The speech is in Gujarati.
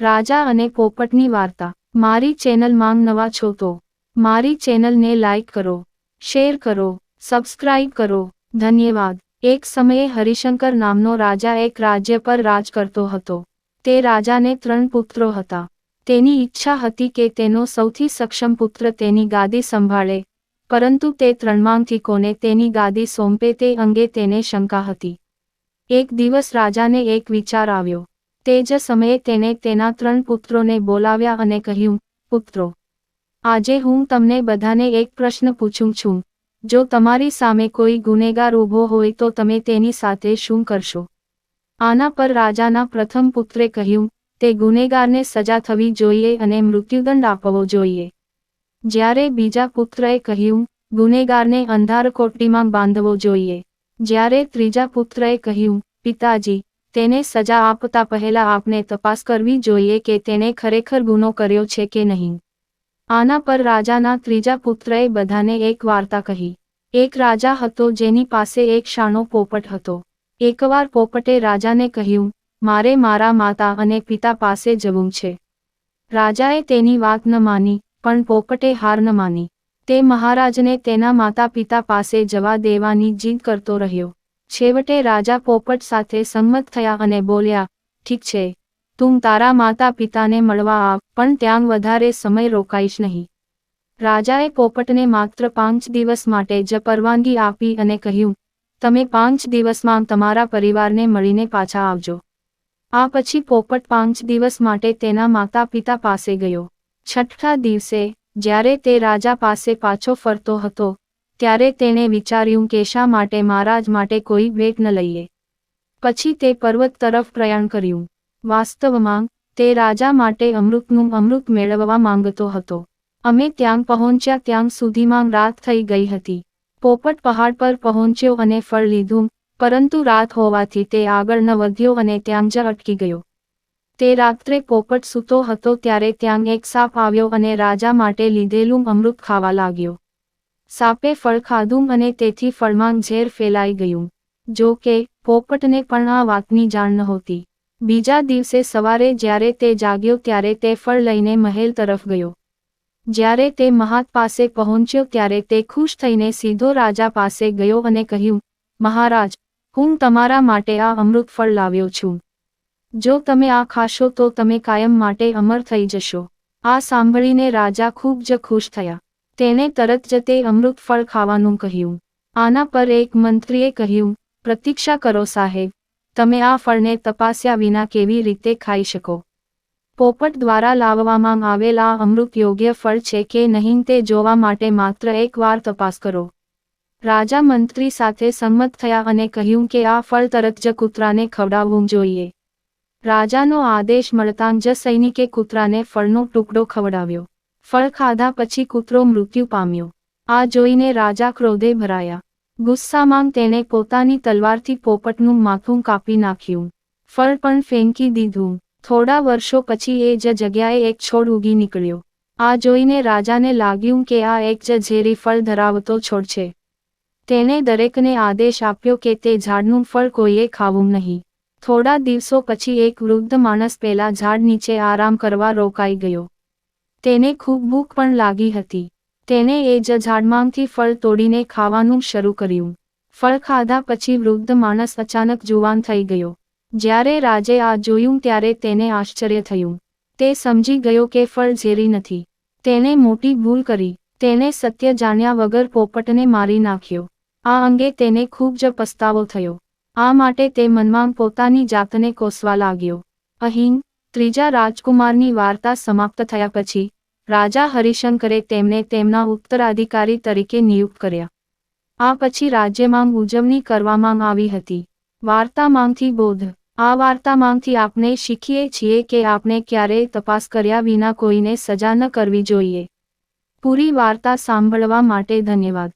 રાજા અને પોપટની વાર્તા। મારી ચેનલમાં નવા છો તો મારી ચેનલને લાઈક કરો, શેર કરો, સબસ્ક્રાઇબ કરો, ધન્યવાદ। એક સમયે હરિશંકર નામનો રાજા એક રાજ્ય પર રાજ કરતો હતો। તે રાજાને 3 પુત્રો હતા। તેની ઈચ્છા હતી કે તેનો સૌથી સક્ષમ પુત્ર તેની ગાદી સંભાળે, પરંતુ તે 3માંથી કોને તેની ગાદી સોંપે તે અંગે તેને શંકા હતી। એક દિવસ રાજાને એક વિચાર આવ્યો। તે જ સમયે તેણે તેના 3 પુત્રોને બોલાવ્યા અને કહ્યું, પુત્રો, આજે હું તમને બધાને એક પ્રશ્ન પૂછું છું। જો તમારી સામે કોઈ ગુનેગાર ઊભો હોય તો તમે તેની સાથે શું કરશો? આના પર રાજાના પ્રથમ પુત્રે કહ્યું, તે ગુનેગારને સજા થવી જોઈએ અને મૃત્યુદંડ આપવો જોઈએ। જ્યારે બીજા પુત્રએ કહ્યું, ગુનેગારને અંધારકોટડીમાં બાંધવો જોઈએ। જ્યારે ત્રીજા પુત્રએ કહ્યું, પિતાજી, તેને સજા આપતા પહેલા આપણે તપાસ કરવી જોઈએ કે તેણે ખરેખર ગુનો કર્યો છે કે નહીં। આના પર રાજાના ત્રીજા પુત્રએ બધાને એક વાર્તા કહી। એક રાજા હતો જેની પાસે એક શાણો પોપટ હતો। એકવાર પોપટે રાજાને કહ્યું, મારે મારા માતા અને પિતા પાસે જવું છે। રાજાએ તેની વાત ન માની, પણ પોપટે હાર ન માની। તે મહારાજને તેના માતા પિતા પાસે જવા દેવાની જીદ કરતો રહ્યો। છેવટે રાજા પોપટ સાથે સંમત થયા અને બોલ્યા, ઠીક છે, તું તારા માતા પિતાને મળવા આવ, પણ ત્યાં વધારે સમય રોકાઈશ નહીં। રાજાએ પોપટને માત્ર 5 દિવસ માટે જ પરવાનગી આપી અને કહ્યું, તમે 5 દિવસમાં તમારા પરિવારને મળીને પાછા આવજો। આ પછી પોપટ 5 દિવસ માટે તેના માતા પિતા પાસે ગયો। છઠ્ઠા દિવસે, જ્યારે તે રાજા પાસે પાછો ફરતો હતો, ત્યારે તેણે વિચાર્યું કે શા માટે મહારાજ માટે કોઈ ભેટ ન લઈએ। પછી તે પર્વત તરફ પ્રયાણ કર્યું। વાસ્તવમાં, તે રાજા માટે અમૃતનું અમૃત મેળવવા માંગતો હતો। અમે ત્યાં પહોંચ્યા ત્યાં સુધીમાં રાત થઈ ગઈ હતી। પોપટ પહાડ પર પહોંચ્યો અને ફળ લીધું, પરંતુ રાત હોવાથી તે આગળ ન વધ્યો અને ત્યાં જ અટકી ગયો। તે રાત્રે પોપટ સૂતો હતો ત્યારે ત્યાં એક સાપ આવ્યો અને રાજા માટે લીધેલું અમૃત ખાવા લાગ્યો। સાપે ફળ ખાધું અને તેથી ફળમાં ઝેર ફેલાઈ ગયું। જો કે, પોપટને પણ આ વાતની જાણ નહોતી। બીજા દિવસે સવારે જ્યારે તે જાગ્યો ત્યારે તે ફળ લઈને મહેલ તરફ ગયો। જ્યારે તે મહાત પાસે પહોંચ્યો ત્યારે તે ખુશ થઈને સીધો રાજા પાસે ગયો અને કહ્યું, મહારાજ, હું તમારા માટે આ અમૃત ફળ લાવ્યો છું। જો તમે આ ખાશો તો તમે કાયમ માટે અમર થઈ જશો। આ સાંભળીને રાજા ખૂબ જ ખુશ થયા। તેણે તરત જ તે અમૃત ફળ ખાવાનું કહ્યું। આના પર એક મંત્રીએ કહ્યું, પ્રતીક્ષા કરો સાહેબ, તમે આ ફળને તપાસ્યા વિના કેવી રીતે ખાઈ શકો? પોપટ દ્વારા લાવવામાં આવેલ આ અમૃત યોગ્ય ફળ છે કે નહીં તે જોવા માટે માત્ર એકવાર તપાસ કરો। રાજા મંત્રી સાથે સંમત થયા અને કહ્યું કે આ ફળ તરત જ કૂતરાને ખવડાવવું જોઈએ। રાજાનો આદેશ મળતાં જ સૈનિકે કૂતરાને ફળનો ટુકડો ખવડાવ્યો। ફળ ખાધા પછી કૂતરો મૃત્યુ પામ્યો। આ જોઈને રાજા ક્રોધે ભરાયા। ગુસ્સામાં તેણે પોતાની તલવારથી પોપટનું માથું કાપી નાખ્યું। ફળ પણ ફેંકી દીધું। થોડા વર્ષો પછી એ જ જગ્યાએ એક છોડ ઉગી નીકળ્યો। આ જોઈને રાજાને લાગ્યું કે આ એક જ ઝેરી ફળ ધરાવતો છોડ છે। તેણે દરેકને આદેશ આપ્યો કે તે ઝાડનું ફળ કોઈએ ખાવું નહીં। થોડા દિવસો પછી એક વૃદ્ધ માણસ પેલા ઝાડ નીચે આરામ કરવા રોકાઈ ગયો। તેને ખૂબ ભૂખ પણ લાગી હતી। તેણે એ જ ઝાડમાંથી ફળ તોડીને ખાવાનું શરૂ કર્યું। ફળ ખાધા પછી વૃદ્ધ માણસ અચાનક જુવાન થઈ ગયો। જ્યારે રાજે આ જોયું ત્યારે તેને આશ્ચર્ય થયું। તે સમજી ગયો કે ફળ ઝેરી નથી। તેણે મોટી ભૂલ કરી। તેણે સત્ય જાણ્યા વગર પોપટને મારી નાખ્યો। આ અંગે તેને ખૂબ જ પસ્તાવો થયો। આ માટે તે મનમાં પોતાની જાતને કોસવા લાગ્યો। અહીં ત્રીજા રાજકુમારની વાર્તા સમાપ્ત થયા પછી, રાજા હરિશંકરે તેમને તેમના ઉત્તરાધિકારી તરીકે નિયુક્ત કર્યા। આ પછી રાજ્યમાં ઉજવણી કરવામાં આવી હતી। વાર્તામાંથી બોધ। આ વાર્તામાંથી આપણે શીખીએ છીએ કે આપણે ક્યારેય તપાસ કર્યા વિના કોઈને સજા ન કરવી જોઈએ। પૂરી વાર્તા સાંભળવા માટે ધન્યવાદ।